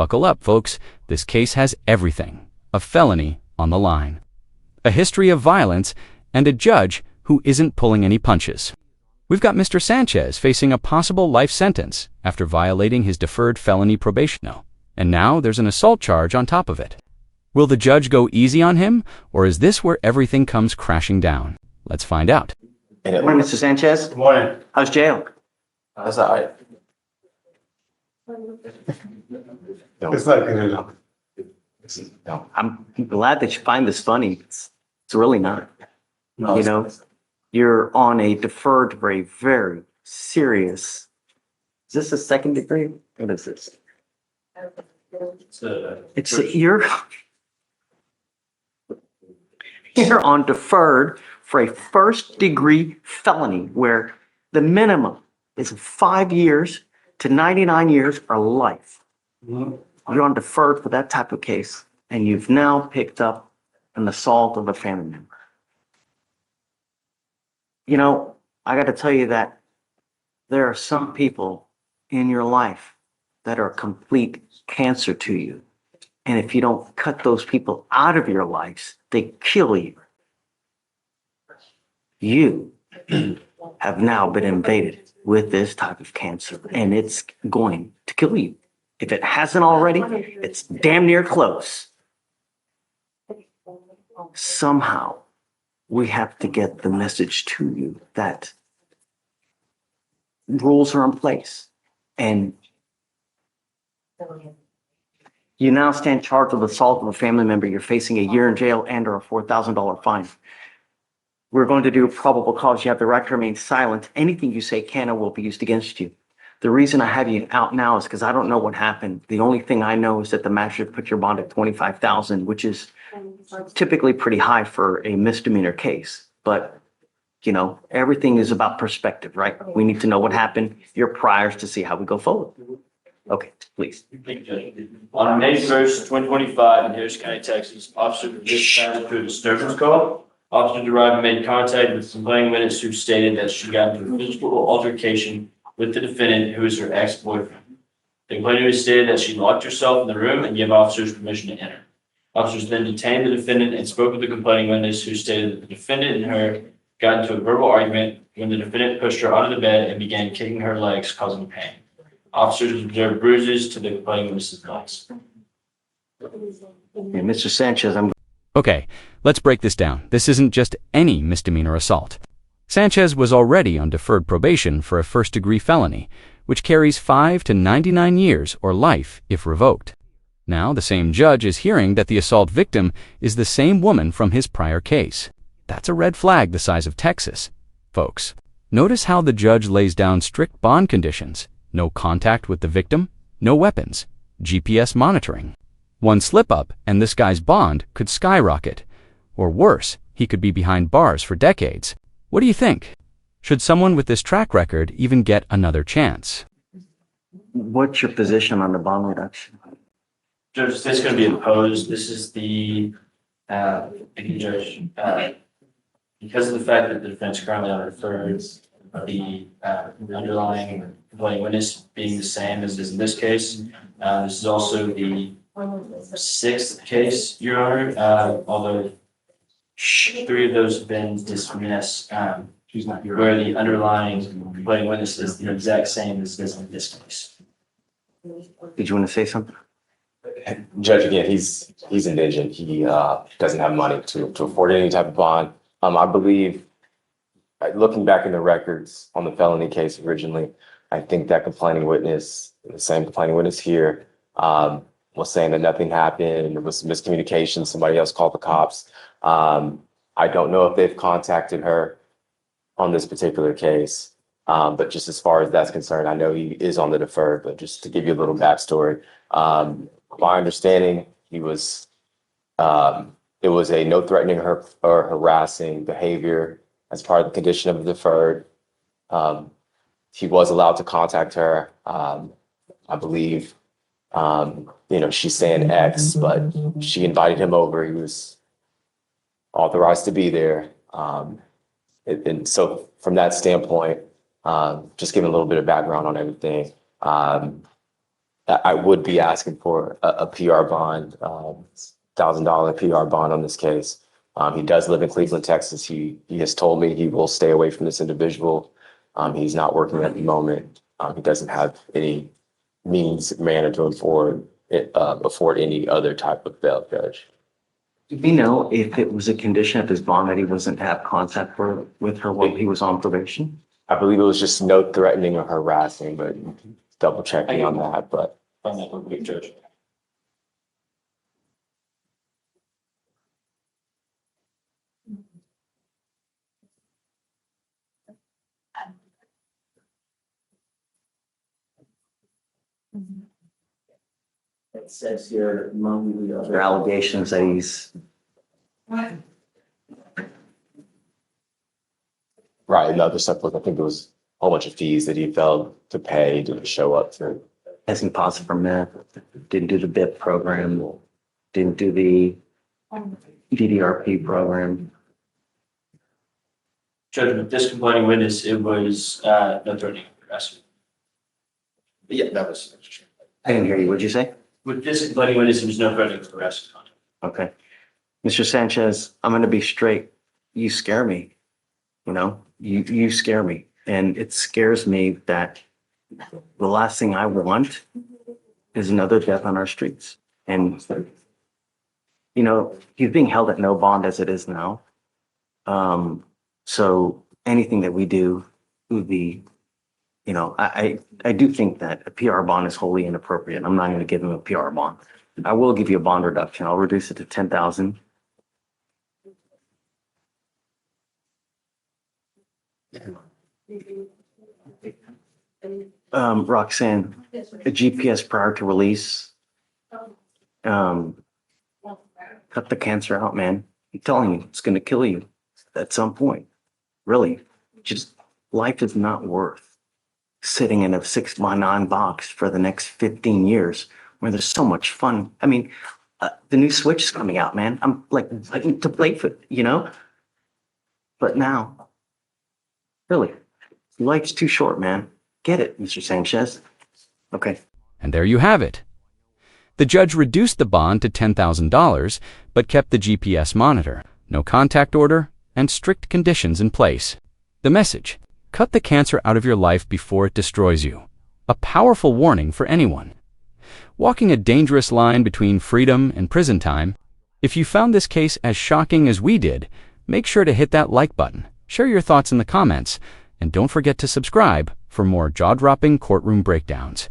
Buckle up, folks. This case has everything. A felony on the line, a history of violence, and a judge who isn't pulling any punches. We've got Mr. Sanchez facing a possible life sentence after violating his deferred felony probation. And now there's an assault charge on top of it. Will the judge go easy on him, or is this where everything comes crashing down? Let's find out. Good morning, Mr. Sanchez. Good morning. How's jail? That's all right. It's not good enough. No. I'm glad that you find this funny. It's really not. No, You know, you're on a deferred for a very serious. Is this a second degree? What is this? You're on deferred for a first degree felony where the minimum is 5 years to 99 years or life. You're on deferred for that type of case, and you've now picked up an assault of a family member. You know, I got to tell you that there are some people in your life that are complete cancer to you. And if you don't cut those people out of your lives, they kill you. You have now been invaded with this type of cancer, and it's going to kill you. If it hasn't already, it's damn near close. Somehow, we have to get the message to you that rules are in place, and you now stand charged with assault of a family member. You're facing a year in jail and or a $4,000 fine. We're going to do a probable cause. You have the right to remain silent. Anything you say can or will be used against you. The reason I have you out now is because I don't know what happened. The only thing I know is that the magistrate put your bond at $25,000, which is typically pretty high for a misdemeanor case. But, you know, everything is about perspective, right? We need to know what happened, your priors, to see how we go forward. Okay, please. Thank you, Judge. On May 1st, 2025, in Harris County, Texas, officer dispatched to a disturbance call. Officer arrived and made contact with the complaining witness who stated that she got into a physical altercation with the defendant, who is her ex-boyfriend. The complainant stated that she locked herself in the room and gave officers permission to enter. Officers then detained the defendant and spoke with the complaining witness, who stated that the defendant and her got into a verbal argument when the defendant pushed her onto the bed and began kicking her legs, causing pain. Officers observed bruises to the complaining witness's legs. Yeah, Mr. Sanchez, Okay, let's break this down. This isn't just any misdemeanor assault. Sanchez was already on deferred probation for a first-degree felony, which carries 5 to 99 years or life if revoked. Now, the same judge is hearing that the assault victim is the same woman from his prior case. That's a red flag the size of Texas. Folks, notice how the judge lays down strict bond conditions. No contact with the victim, no weapons, GPS monitoring. One slip-up and this guy's bond could skyrocket. Or worse, he could be behind bars for decades. What do you think? Should someone with this track record even get another chance? what's your position on the bond reduction? Judge, this is going to be imposed. This is the, thank you, Judge, because of the fact that the defense currently refers the underlying complaining witness being the same as is in this case. This is also the sixth case, Your Honor, although 3 of those have been dismissed, where the underlying complaining witness is the exact same as is in this case. Did you want to say something? Judge, again, he's indigent. He doesn't have money to afford any type of bond. I believe, looking back in the records on the felony case originally, I think that complaining witness, the same complaining witness here, was saying that nothing happened. There was miscommunication. Somebody else called the cops. I don't know if they've contacted her on this particular case, but just as far as that's concerned, I know he is on the deferred. But just to give you a little backstory, my understanding, it was a no threatening her or harassing behavior as part of the condition of the deferred. He was allowed to contact her. I believe, she's saying X, but she invited him over. He was authorized to be there. And so from that standpoint, just giving a little bit of background on everything, I would be asking for a PR bond, $1,000 PR bond on this case. He does live in Cleveland, Texas. He has told me he will stay away from this individual. He's not working at the moment. He doesn't have any means, manner to afford any other type of bail, Judge. Do we know if it was a condition of his bond that he wasn't to have contact with her while he was on probation? I believe it was just no threatening or harassing, but double checking on that, but. On that one, big Judge. It says here among the other allegations that he's. Right, and the other stuff was, I think it was a whole bunch of fees that he failed to pay, didn't show up to. Testing positive for meth, didn't do the BIP program, didn't do the DDRP program. Judge, with this complaining witness, it was no threatening harassment. Yeah, that was. I didn't hear you. What'd you say? With this complaining witness, it was no threatening harassment. Okay. Mr. Sanchez, I'm going to be straight. You scare me. You know, you scare me. And it scares me that the last thing I want is another death on our streets. And, you know, he's being held at no bond as it is now. So anything that we do would be, you know, I do think that a PR bond is wholly inappropriate. I'm not going to give him a PR bond. I will give you a bond reduction. I'll reduce it to 10,000. Roxanne, a GPS prior to release. Cut the cancer out, man. I'm telling you, it's going to kill you at some point. Really, just life is not worth sitting in a 6x9 box for the next 15 years where there's so much fun. I mean, the new Switch is coming out, man. I'm like to play for, you know, but now, really, life's too short, man. Get it, Mr. Sanchez. Okay. And there you have it. The judge reduced the bond to $10,000, but kept the GPS monitor, no contact order, and strict conditions in place. The message: cut the cancer out of your life before it destroys you. A powerful warning for anyone walking a dangerous line between freedom and prison time. If you found this case as shocking as we did, make sure to hit that like button, share your thoughts in the comments, and don't forget to subscribe for more jaw-dropping courtroom breakdowns.